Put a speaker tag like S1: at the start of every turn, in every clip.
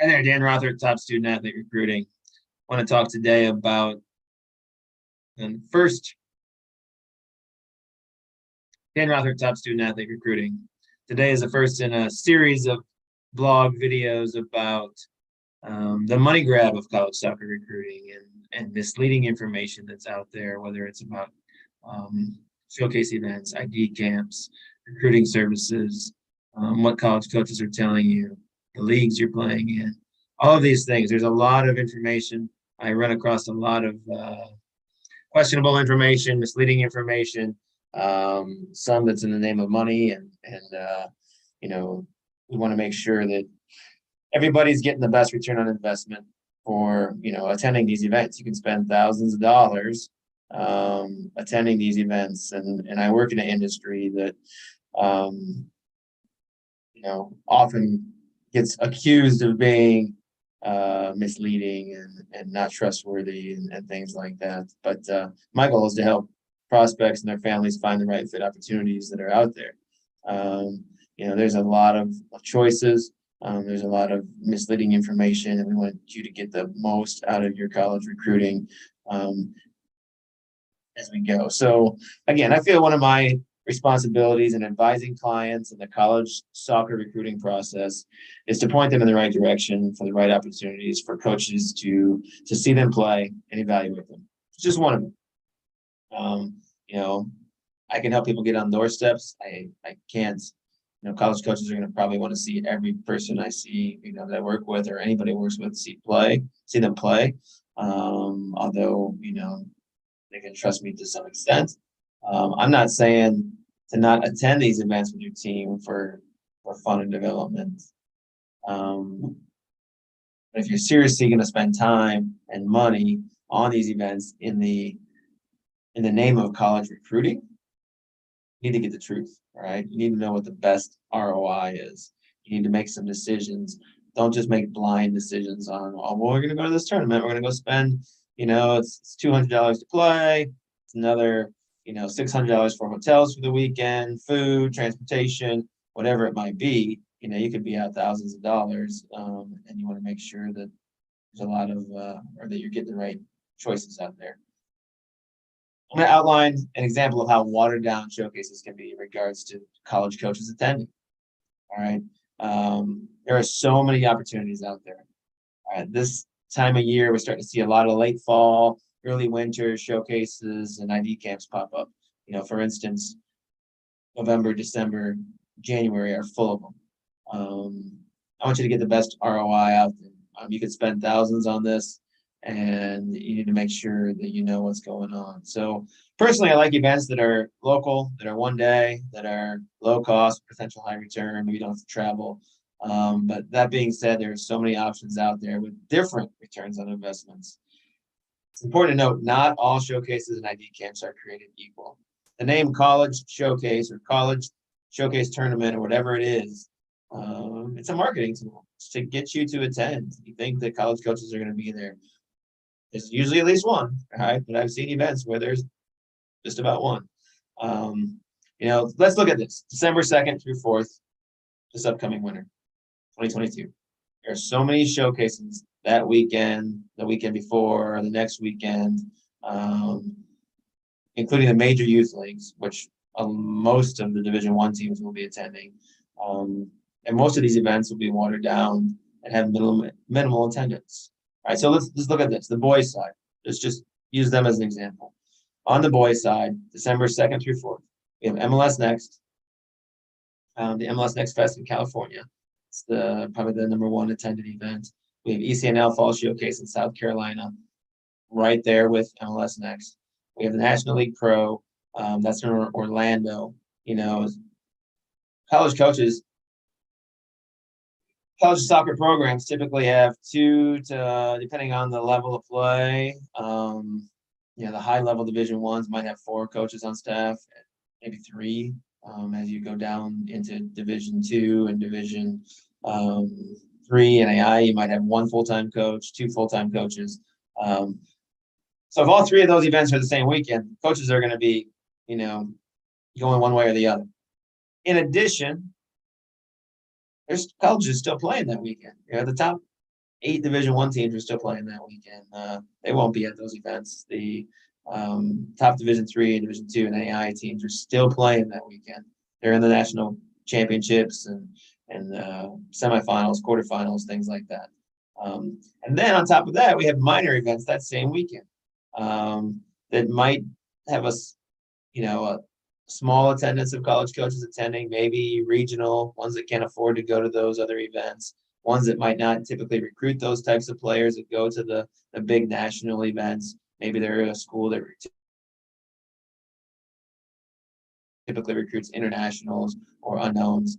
S1: Hi there, Dan Rother, Top Student Athlete Recruiting. I want to talk today about first, Dan Rother, Top Student Athlete Recruiting. Today is the first in a series of blog videos about the money grab of college soccer recruiting and misleading information that's out there, whether it's about showcase events, ID camps, recruiting services, what college coaches are telling you, the leagues you're playing in, all of these things. There's a lot of information. I run across a lot of questionable information, misleading information, some that's in the name of money, and we want to make sure that everybody's getting the best return on investment for attending these events. You can spend thousands of dollars attending these events, and I work in an industry that often gets accused of being misleading and not trustworthy and things like that. But my goal is to help prospects and their families find the right fit opportunities that are out there. There's a lot of choices. There's a lot of misleading information, and we want you to get the most out of your college recruiting as we go. So again, I feel one of my responsibilities in advising clients in the college soccer recruiting process is to point them in the right direction for the right opportunities for coaches to see them play and evaluate them. It's just one of them. I can help people get on doorsteps. I can't. College coaches are going to probably want to see every person I see, that I work with or anybody works with see them play. Although, they can trust me to some extent. I'm not saying to not attend these events with your team for fun and development. But if you're seriously going to spend time and money on these events in the name of college recruiting, you need to get the truth, all right? You need to know what the best ROI is. You need to make some decisions. Don't just make blind decisions on, we're going to go to this tournament. We're going to go spend, it's $200 to play. It's another, $600 for hotels for the weekend, food, transportation, whatever it might be. You could be out thousands of dollars, and you want to make sure that there's a lot of, or that you're getting the right choices out there. I'm going to outline an example of how watered down showcases can be in regards to college coaches attending. All right. There are so many opportunities out there. All right. This time of year, we're starting to see a lot of late fall, early winter showcases and ID camps pop up. For instance, November, December, January are full of them. I want you to get the best ROI out there. You could spend thousands on this, and you need to make sure that you know what's going on. So personally, I like events that are local, that are one day, that are low cost, potential high return. You don't have to travel. But that being said, there are so many options out there with different returns on investments. It's important to note, not all showcases and ID camps are created equal. The name college showcase or college showcase tournament or whatever it is, it's a marketing tool. It's to get you to attend. You think that college coaches are going to be there. There's usually at least one, right? But I've seen events where there's just about one. Let's look at this. December 2nd through 4th, this upcoming winter, 2022. There are so many showcases that weekend, the weekend before, or the next weekend, including the major youth leagues, which most of the Division I teams will be attending. And most of these events will be watered down and have minimal attendance. All right, so let's look at this. The boys' side. Let's just use them as an example. On the boys' side, December 2nd through 4th, we have MLS Next, the MLS Next Fest in California. It's probably the number one attended event. We have ECNL Fall Showcase in South Carolina, right there with MLS Next. We have the National League Pro, that's in Orlando. College soccer programs typically have 2 to, depending on the level of play, the high level Division I's might have 4 coaches on staff, maybe 3. As you go down into Division II and Division III and AI, you might have 1 full-time coach, 2 full-time coaches. So if all 3 of those events are the same weekend, coaches are going to be, going one way or the other. In addition, there's colleges still playing that weekend. The top 8 Division I teams are still playing that weekend. They won't be at those events. The top Division III and Division II and AI teams are still playing that weekend. They're in the national championships and semifinals, quarterfinals, things like that. And then on top of that, we have minor events that same weekend that might have a small attendance of college coaches attending, maybe regional ones that can't afford to go to those other events, ones that might not typically recruit those types of players that go to the big national events. Maybe they're a school that typically recruits internationals or unknowns,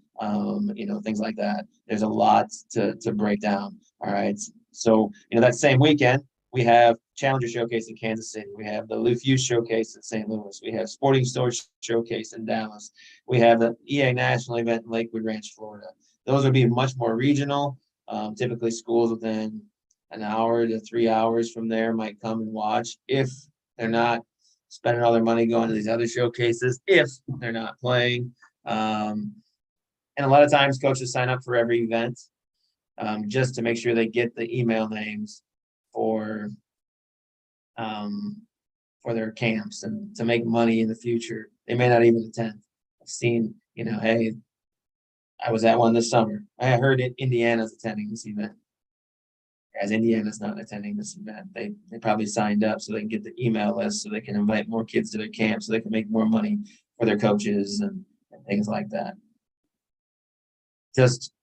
S1: things like that. There's a lot to break down. All right. So, that same weekend, we have Challenger Showcase in Kansas City. We have the Lou Fuchs Showcase in St. Louis. We have Sporting Storage Showcase in Dallas. We have the EA National event in Lakewood Ranch, Florida. Those would be much more regional. Typically, schools within an hour to 3 hours from there might come and watch if they're not spending all their money going to these other showcases, if they're not playing. And a lot of times coaches sign up for every event just to make sure they get the email names for their camps and to make money in the future. They may not even attend. I've seen, hey, I was at one this summer. I heard Indiana's attending this event. As Indiana's not attending this event, they probably signed up so they can get the email list so they can invite more kids to their camp so they can make more money for their coaches and things like that. Just,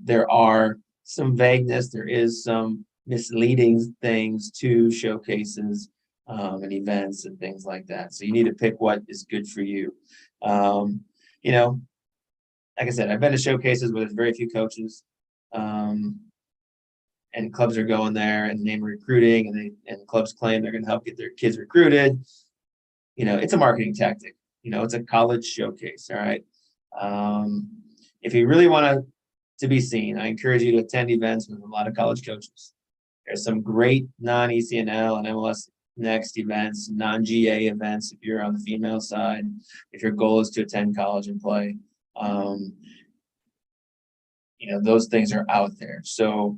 S1: there are some vagueness, there is some misleading things to showcases and events and things like that. So you need to pick what is good for you. Like I said, I've been to showcases where there's very few coaches. And clubs are going there and name recruiting and clubs claim they're going to help get their kids recruited. It's a marketing tactic. It's a college showcase. All right. If you really want to be seen, I encourage you to attend events with a lot of college coaches. There's some great non-ECNL and MLS Next events, non-GA events if you're on the female side, if your goal is to attend college and play. Those things are out there. So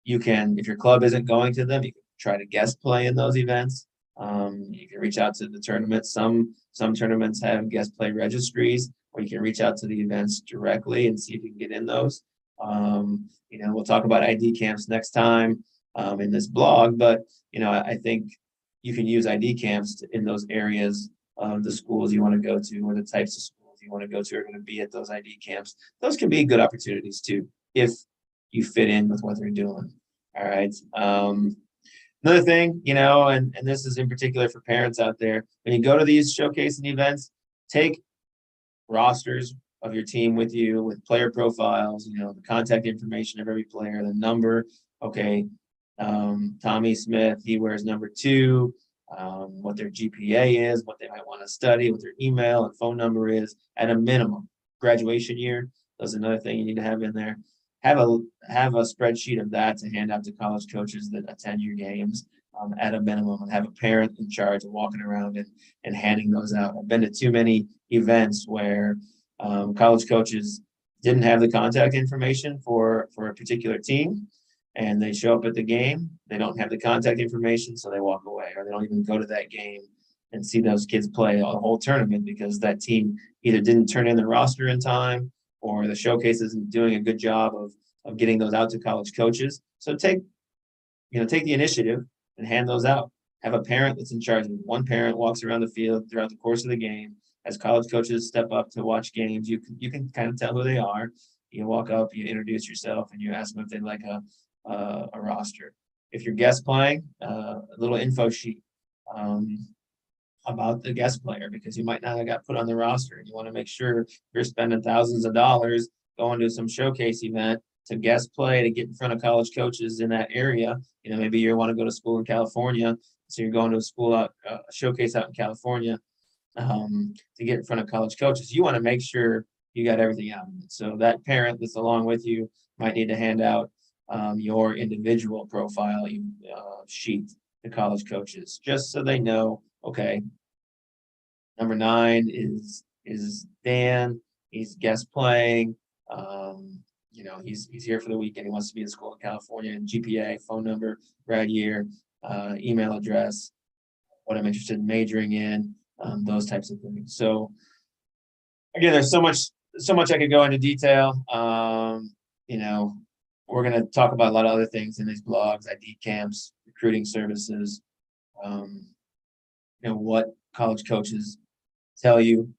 S1: you can, if your club isn't going to them, you can try to guest play in those events. You can reach out to the tournaments. Some tournaments have guest play registries, or you can reach out to the events directly and see if you can get in those. We'll talk about ID camps next time in this blog, but I think you can use ID camps in those areas of the schools you want to go to, or the types of schools you want to go to are going to be at those ID camps. Those can be good opportunities too, if you fit in with what they're doing. All right. Another thing, and this is in particular for parents out there, when you go to these showcase and events, take rosters of your team with you with player profiles, the contact information of every player, the number. Okay. Tommy Smith, he wears number 2, what their GPA is, what they might want to study, what their email and phone number is at a minimum. Graduation year, that's another thing you need to have in there. Have a spreadsheet of that to hand out to college coaches that attend your games at a minimum, and have a parent in charge of walking around and handing those out. I've been to too many events where college coaches didn't have the contact information for a particular team, and they show up at the game. They don't have the contact information, so they walk away, or they don't even go to that game and see those kids play a whole tournament because that team either didn't turn in their roster in time, or the showcase isn't doing a good job of getting those out to college coaches. So take the initiative and hand those out. Have a parent that's in charge of it. One parent walks around the field throughout the course of the game. As college coaches step up to watch games, you can kind of tell who they are. You walk up, you introduce yourself, and you ask them if they'd like a roster. If you're guest playing, a little info sheet about the guest player, because you might not have got put on the roster. You want to make sure you're spending thousands of dollars going to some showcase event to guest play, to get in front of college coaches in that area. Maybe you want to go to school in California, so you're going to a showcase out in California to get in front of college coaches. You want to make sure you got everything out of it. So that parent that's along with you might need to hand out your individual profile sheet to college coaches, just so they know, okay, number 9 is Dan. He's guest playing. he's here for the weekend. He wants to be in school in California, and GPA, phone number, grad year, email address, what I'm interested in majoring in, those types of things. So again, there's so much I could go into detail. We're going to talk about a lot of other things in these blogs, ID camps, recruiting services, what college coaches tell you,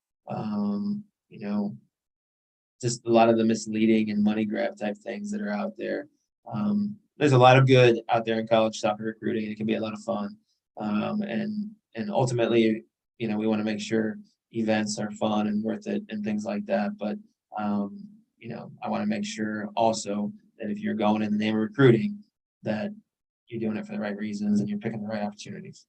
S1: just a lot of the misleading and money grab type things that are out there. There's a lot of good out there in college soccer recruiting, and it can be a lot of fun. And ultimately, we want to make sure events are fun and worth it and things like that. But I want to make sure also that if you're going in the name of recruiting, that you're doing it for the right reasons and you're picking the right opportunities.